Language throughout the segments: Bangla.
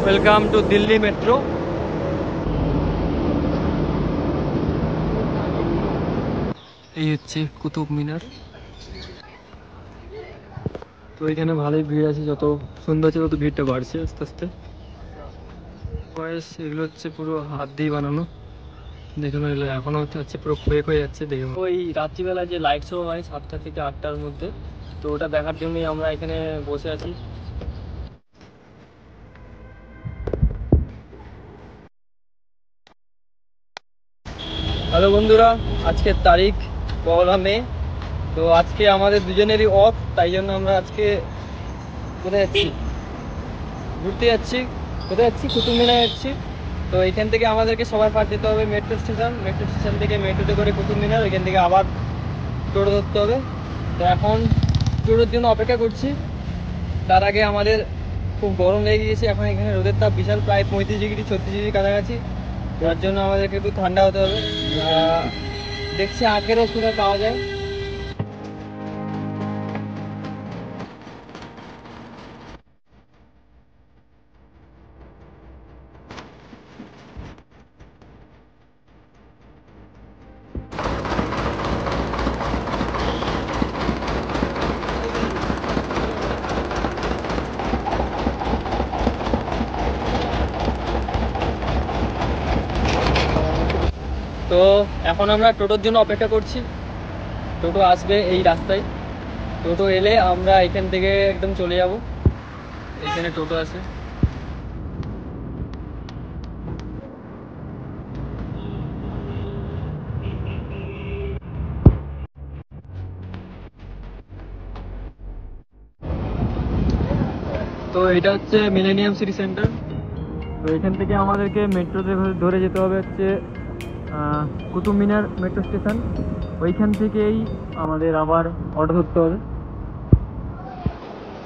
Welcome to Delhi metro. এই হচ্ছে কুতুব মিনার। তো এখানে ভালোই ভিড় আছে, যত সন্ধ্যা হচ্ছে তত ভিড়টা বাড়ছে আস্তে আস্তে। এগুলো হচ্ছে পুরো হাত দিয়ে বানানো, দেখুন এগুলো এখনো হচ্ছে পুরো ক্ষয়ে ক্ষয়ে যাচ্ছে। দেখুন ওই রাত্রিবেলা যে লাইট শো হয় 7টা থেকে 8টার মধ্যে, তো ওটা দেখার জন্যই আমরা এখানে বসে আছি। হ্যালো বন্ধুরা, আজকের তারিখ 1 মে। তো আজকে আমাদের দুজনেরই অফ, তাই জন্য আমরা আজকে কোথায় যাচ্ছি, ঘুরতে যাচ্ছি। কোথায় যাচ্ছি? কুতুব মিনার যাচ্ছি। তো এখান থেকে আমাদেরকে সবাই পার যেতে হবে মেট্রো স্টেশন। মেট্রো স্টেশন থেকে মেট্রোতে করে কুতুব মিনার, এখান থেকে আবার টোটো ধরতে হবে। তো এখন টোটোর জন্য অপেক্ষা করছি। তার আগে আমাদের খুব গরম লেগে গেছে, এখন এখানে রোদের তাপ বিশাল, প্রায় 35 ডিগ্রি 36 ডিগ্রি কাছাকাছি। তার জন্য আমাদেরকে একটু ঠান্ডা হতে হবে। দেখছি আখেরও কোথায় পাওয়া যায়। তো এখন আমরা টোটোর জন্য অপেক্ষা করছি। টোটো আসবে এই রাস্তায়। টোটো এলে আমরা এখান থেকে একদম চলে যাব। এখানে টোটো আছে। তো এটা হচ্ছে মিলেনিয়াম সিটি সেন্টার। তো এখান থেকে আমাদেরকে মেট্রোতে ধরে যেতে হবে হচ্ছে কুতুব মিনার মেট্রো স্টেশন। ওইখান থেকেই আমাদের আবার অটো ধরতে হবে।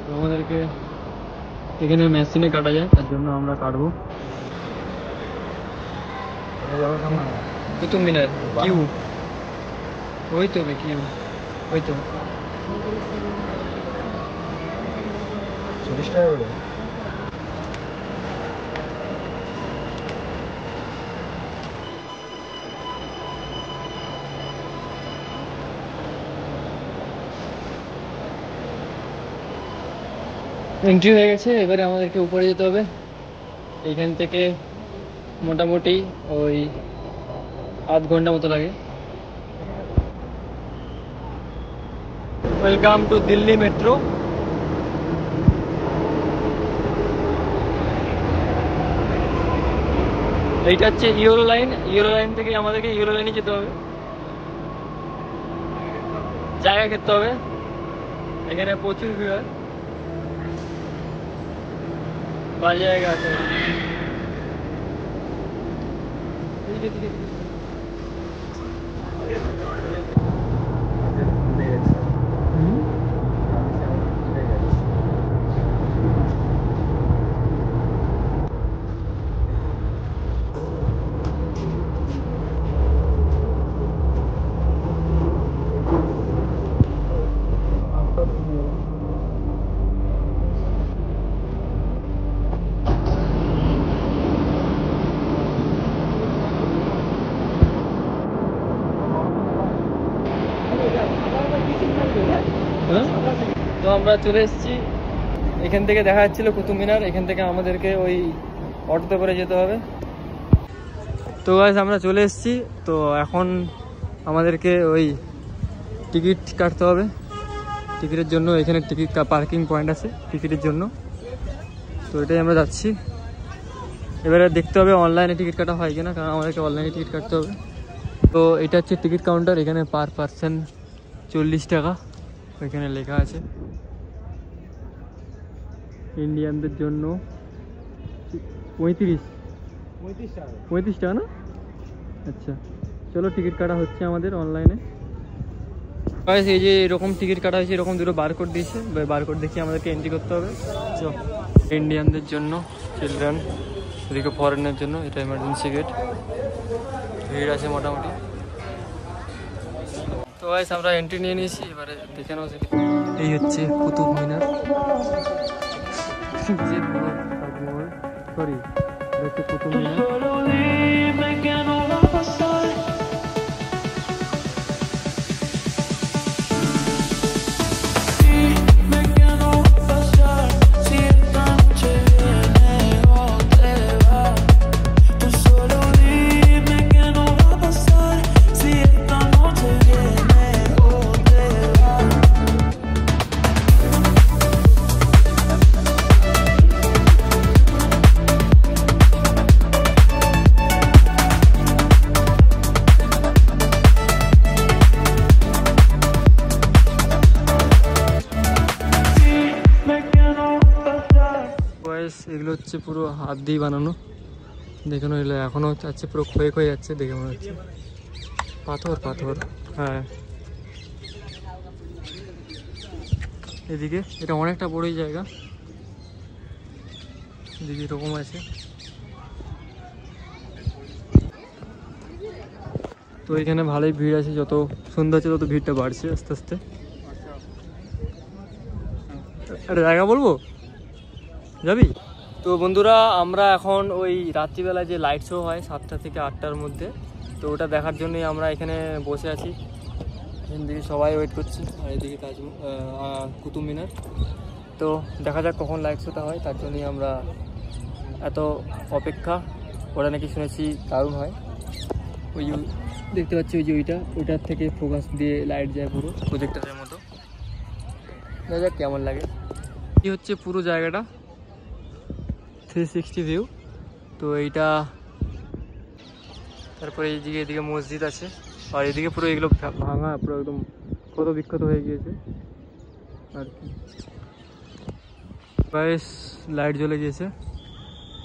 তো আমাদেরকে এখানে মেশিনে কাটা যায়, তার জন্য আমরা কাটবো। কুতুব মিনার কিউ, ওই তো কিউ, ওই তো 40 টাকা করে। এন্ট্রি হয়ে গেছে, এবারে আমাদেরকে উপরে যেতে হবে। এইখান থেকে মোটামুটি ওই আধ ঘন্টা মতো লাগে। Welcome to Delhi metro. এইটা হচ্ছে ইউরো লাইন। ইউরো লাইন থেকে আমাদেরকে ইউরো লাইনে যেতে হবে, জায়গা খেতে হবে। এখানে প্রচুর ভিড় হয়, বাজে জায়গা আছে। তো আমরা চলে এসেছি। এখান থেকে দেখা যাচ্ছিল কুতুব মিনার, এখান থেকে আমাদেরকে ওই অটোতে করে যেতে হবে। তো গাইস আমরা চলে এসেছি। তো এখন আমাদেরকে ওই টিকিট কাটতে হবে। টিকিটের জন্য এখানে টিকিট পার্কিং পয়েন্ট আছে টিকিটের জন্য। তো এটাই আমরা যাচ্ছি। এবারে দেখতে হবে অনলাইনে টিকিট কাটা হয় কিনা, কারণ আমাদেরকে অনলাইনে টিকিট কাটতে হবে। তো এটা হচ্ছে টিকিট কাউন্টার। এখানে পার পার্সন 40 টাকা এখানে লেখা আছে। ইন্ডিয়ানদের জন্য 35 টাকা না? আচ্ছা চলো, টিকিট কাটা হচ্ছে আমাদের অনলাইনে। এই যে এরকম টিকিট কাটা হয়েছে, এরকম দুটো বারকোড দিয়েছে, বারকোড দেখিয়ে আমাদেরকে এন্ট্রি করতে হবে। ইন্ডিয়ানদের জন্য, চিলড্রেন, এদিকে ফরেনের জন্য এটা এমার্জেন্সি গেট। ভিড় আছে মোটামুটি। তো গাইস আমরা এন্ট্রি নিয়ে নিয়েছি, এবারে দেখে নাও। এই হচ্ছে কুতুব মিনার, যে পুরো তাজমহল। সরি হচ্ছে কুতুব মিনার। এগুলো হচ্ছে পুরো হাত দিয়ে বানানো, দেখে নইলে এখনো যাচ্ছে পুরো ক্ষয়ে ক্ষয়ে যাচ্ছে, দেখে মনে হচ্ছে পাথর পাথর। হ্যাঁ এদিকে এটা অনেকটা বড়ই জায়গা, এদিকে এরকম আছে। তো এখানে ভালোই ভিড় আছে, যত সন্ধ্যা হচ্ছে তত ভিড়টা বাড়ছে আস্তে আস্তে। আরে জায়গা বলবো, যাবি? তো বন্ধুরা আমরা এখন ওই রাত্রিবেলা যে লাইট শো হয় 7টা থেকে 8টার মধ্যে, তো ওটা দেখার জন্যই আমরা এখানে বসে আছি। এদিকে সবাই ওয়েট করছি, আর এদিকে কুতুব মিনার। তো দেখা যাক কখন লাইট শোটা হয়, তার জন্যই আমরা এত অপেক্ষা। ওরা নাকি শুনেছি দারুণ হয়। ওই দেখতে পাচ্ছি ওই যে ওইটার থেকে ফোকাস দিয়ে লাইট যায় পুরো প্রজেক্টরের মতো। দেখা যাক কেমন লাগে। এই হচ্ছে পুরো জায়গাটা 360 ভিউ। তো এইটা তারপরে এদিকে মসজিদ আছে, আর এদিকে পুরো এগুলো ভাঙা, পুরো একদম ক্ষত বিক্ষত হয়ে গিয়েছে আর কি। গাইস লাইট জ্বলে গিয়েছে,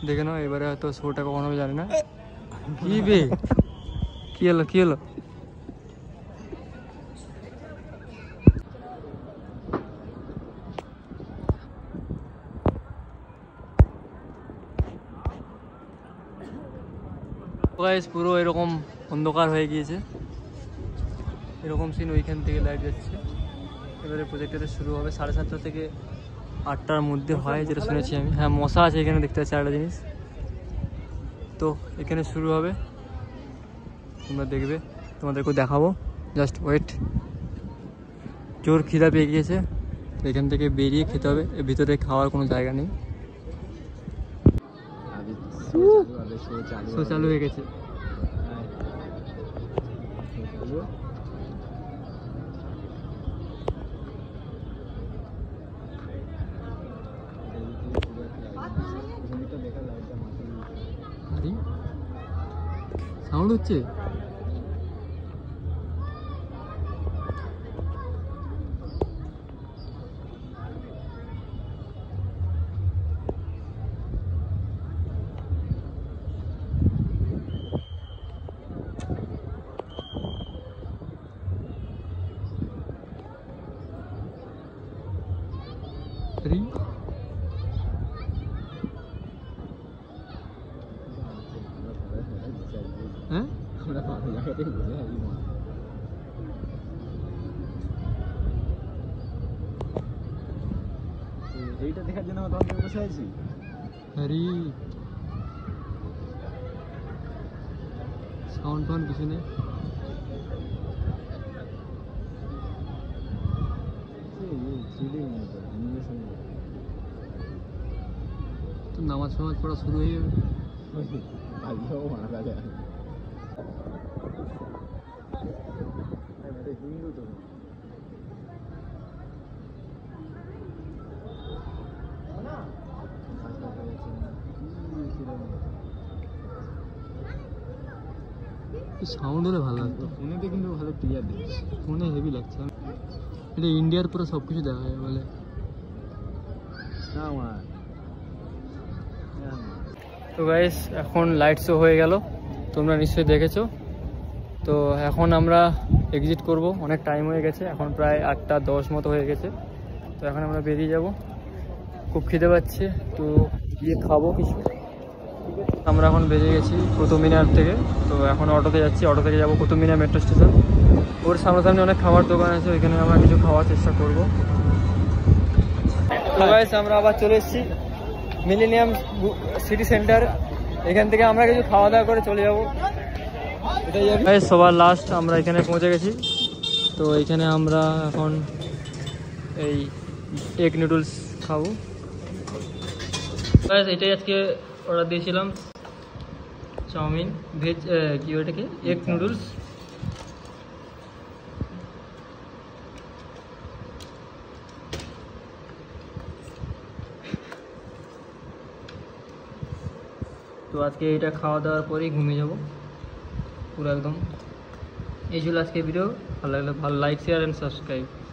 দেখে নাও। এবারে হয়তো শোটা কখন হবে জানি না। কি বে, কি হলো কি হলো? গাইস পুরো এরকম অন্ধকার হয়ে গিয়েছে, এরকম সিন। ওইখান থেকে লাইট যাচ্ছে। এবারে প্রজেক্টটা শুরু হবে 7:30 থেকে 8টার মধ্যে হয়, যেটা শুনেছি আমি। হ্যাঁ মশা আছে এখানে, দেখতে পাচ্ছি আরেকটা জিনিস। তো এখানে শুরু হবে, তোমরা দেখবে, তোমাদেরকেও দেখাবো। Just wait. জোর খিদা পেয়ে গিয়েছে, এখান থেকে বেরিয়ে খেতে হবে। এর ভিতরে খাওয়ার কোনো জায়গা নেই। শো চালু হয়ে গেছে। সাউন্ড হচ্ছে। হ্যাঁ এইটা দেখার জন্য আমরা তখন বসে আছি। আরে সাউন্ড ফাউন্ড কিছু নেই। তো নামাজ ফামাজ পড়া শুরু হয়ে যাবে। হিন্দু তো সাউন্ড হলে ভালো লাগতো। ফোনেতে কিন্তু ভালো ক্লিয়ার দিচ্ছে, ফোনে হেভি লাগছে। এটা ইন্ডিয়ার পুরো সব কিছু দেখা যায় বলে। তো গাইস এখন লাইট শো হয়ে গেল, তোমরা নিশ্চয়ই দেখেছো। তো এখন আমরা এক্সিট করব, অনেক টাইম হয়ে গেছে, এখন প্রায় 8:10 মতো হয়ে গেছে। তো এখন আমরা বেরিয়ে যাব, খুব খিদে পাচ্ছে, তো গিয়ে খাবো কিছু। আমরা এখন বেরিয়ে গেছি কুতুব মিনার থেকে। তো এখন অটোতে যাচ্ছি, অটো থেকে যাবো কুতুব মিনার মেট্রো স্টেশন। ওর সামনাসামনি অনেক খাবার দোকান আছে, ওইখানে আমরা কিছু খাওয়ার চেষ্টা করবো। তো গাইস আমরা আবার চলে এসেছি মিলেনিয়াম সিটি সেন্টার। এখান থেকে আমরা কিছু খাওয়া দাওয়া করে চলে যাবো। এটাই সবার লাস্ট আমরা এখানে পৌঁছে গেছি। তো এখানে আমরা এখন এই এগ নুডলস খাবো। এটাই আজকে অর্ডার দিয়েছিলাম, চাউমিন ভেজ কি ওটাকে এগ নুডলস। তো আজকে এটা খাওয়া দাওয়ার পরেই ঘুমিয়ে যাব পুরো একদম। এই ছিল আজকে ভিডিও। ভালো লাগলে ভালো লাইক শেয়ার অ্যান্ড সাবস্ক্রাইব।